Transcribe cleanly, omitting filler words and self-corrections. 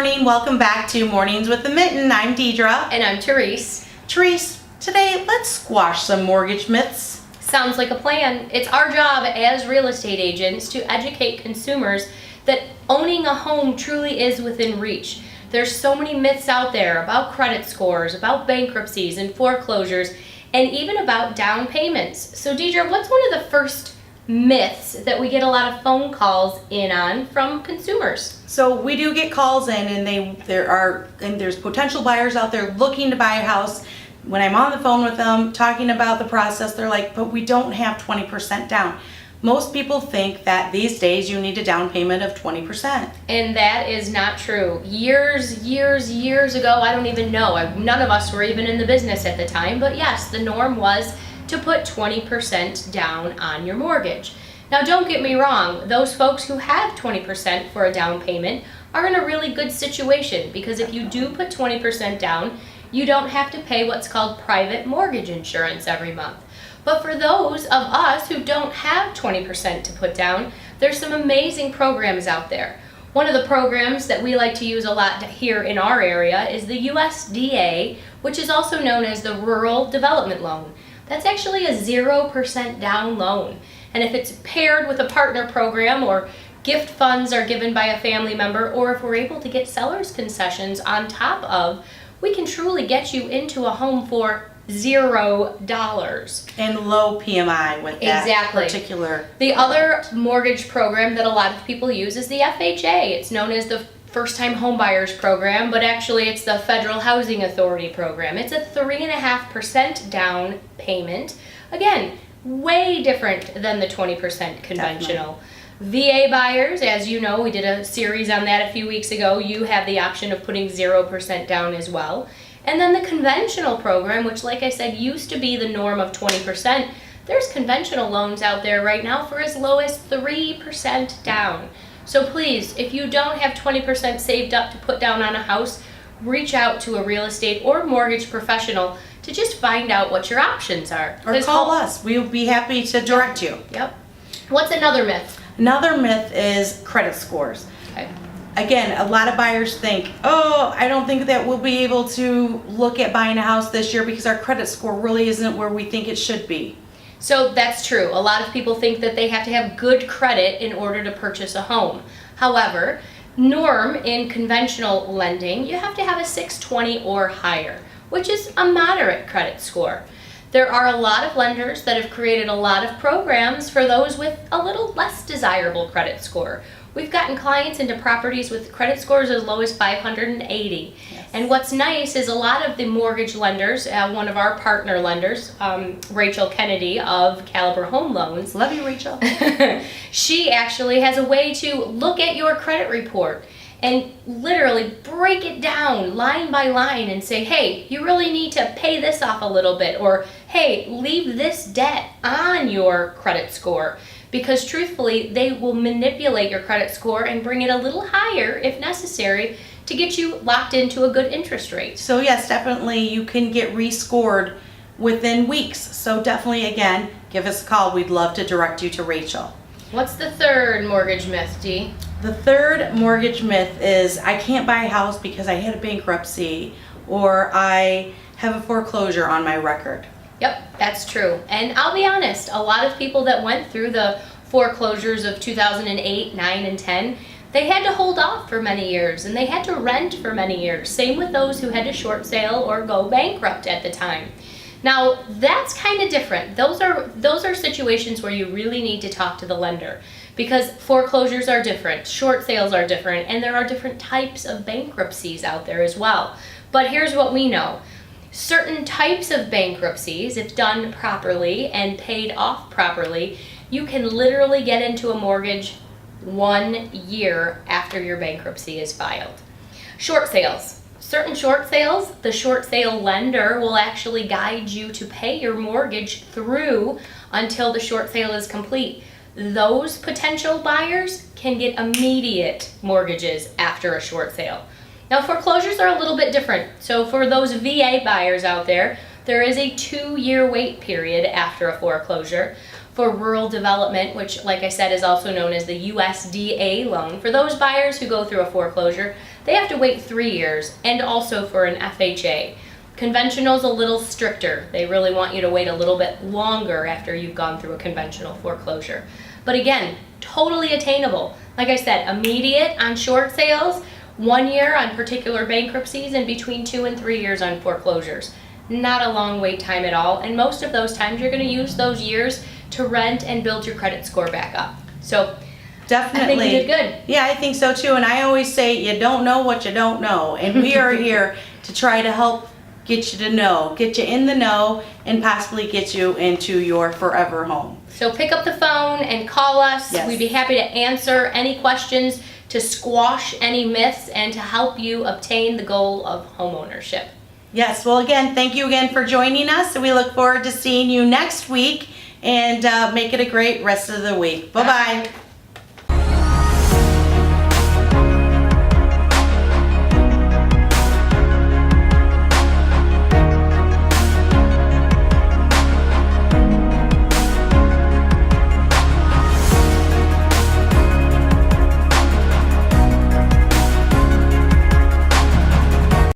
morning. Welcome back to Mornings with the Mitten. I'm Deidre. And I'm Therese. Therese, today let's squash some mortgage myths. Sounds like a plan. It's our job as real estate agents to educate consumers that owning a home truly is within reach. There's so many myths out there about credit scores, about bankruptcies and foreclosures, and even about down payments. So Deidre, what's one of the first myths that we get a lot of phone calls in on from consumers? So we do get calls in, and there's potential buyers out there looking to buy a house. When I'm on the phone with them talking about the process, they're like, but we don't have 20% down. Most people think that these days you need a down payment of 20%. And that is not true. Years ago, I don't even know. None of us were even in the business at the time, but yes, the norm was to put 20% down on your mortgage. Now don't get me wrong, those folks who have 20% for a down payment are in a really good situation, because if you do put 20% down, you don't have to pay what's called private mortgage insurance every month. But for those of us who don't have 20% to put down, there's some amazing programs out there. One of the programs that we like to use a lot here in our area is the USDA, which is also known as the Rural Development Loan. That's actually a 0% down loan. And if it's paired with a partner program, or gift funds are given by a family member, or if we're able to get seller's concessions on top of, we can truly get you into a home for $0. And low PMI with that particular. The other mortgage program that a lot of people use is the FHA. It's known as the First-Time Homebuyers Program, but actually it's the Federal Housing Authority program. It's a 3.5% down payment. Again, way different than the 20% conventional. Definitely. VA buyers, as you know, we did a series on that a few weeks ago. You have the option of putting 0% down as well. And then the conventional program, which, like I said, used to be the norm of 20%. There's conventional loans out there right now for as low as 3% down. So please, if you don't have 20% saved up to put down on a house, reach out to a real estate or mortgage professional to just find out what your options are. Or call us. We'll be happy to direct you. Yep. What's another myth? Another myth is credit scores. Okay. Again, a lot of buyers think, oh, I don't think that we'll be able to look at buying a house this year because our credit score really isn't where we think it should be. So that's true. A lot of people think that they have to have good credit in order to purchase a home. However, norm in conventional lending, you have to have a 620 or higher, which is a moderate credit score. There are a lot of lenders that have created a lot of programs for those with a little less desirable credit score. We've gotten clients into properties with credit scores as low as 580. Yes. And what's nice is a lot of the mortgage lenders, one of our partner lenders, Rachel Kennedy of Caliber Home Loans. Love you, Rachel. She actually has a way to look at your credit report and literally break it down line by line and say, hey, you really need to pay this off a little bit, or hey, leave this debt on your credit score. Because truthfully, they will manipulate your credit score and bring it a little higher if necessary to get you locked into a good interest rate. So yes, definitely you can get rescored within weeks. So definitely, again, give us a call. We'd love to direct you to Rachel. What's the third mortgage myth, Dee? The third mortgage myth is I can't buy a house because I had a bankruptcy, or I have a foreclosure on my record. Yep, that's true. And I'll be honest, a lot of people that went through the foreclosures of 2008, 9, and 10, they had to hold off for many years, and they had to rent for many years. Same with those who had to short sale or go bankrupt at the time. Now, that's kind of different. Those are situations where you really need to talk to the lender, because foreclosures are different, short sales are different, and there are different types of bankruptcies out there as well. But here's what we know. Certain types of bankruptcies, if done properly and paid off properly, you can literally get into a mortgage 1 year after your bankruptcy is filed. Short sales. Certain short sales, the short sale lender will actually guide you to pay your mortgage through until the short sale is complete. Those potential buyers can get immediate mortgages after a short sale. Now, foreclosures are a little bit different. So for those VA buyers out there, there is a 2-year wait period after a foreclosure. for rural development, which, like I said, is also known as the USDA loan. For those buyers who go through a foreclosure, they have to wait 3 years, and also for an FHA. Conventional's a little stricter. They really want you to wait a little bit longer after you've gone through a conventional foreclosure. But again, totally attainable. Like I said, immediate on short sales, 1 year on particular bankruptcies, and between 2 and 3 years on foreclosures. Not a long wait time at all, and most of those times you're going to use those years to rent and build your credit score back up. So Definitely. I think you did good. Yeah, I think so too. And I always say you don't know what you don't know. And we are here to try to help get you to know, get you in the know, and possibly get you into your forever home. So pick up the phone and call us. Yes. We'd be happy to answer any questions, to squash any myths, and to help you obtain the goal of homeownership. Yes, well again, thank you again for joining us. We look forward to seeing you next week, and make it a great rest of the week. Bye-bye.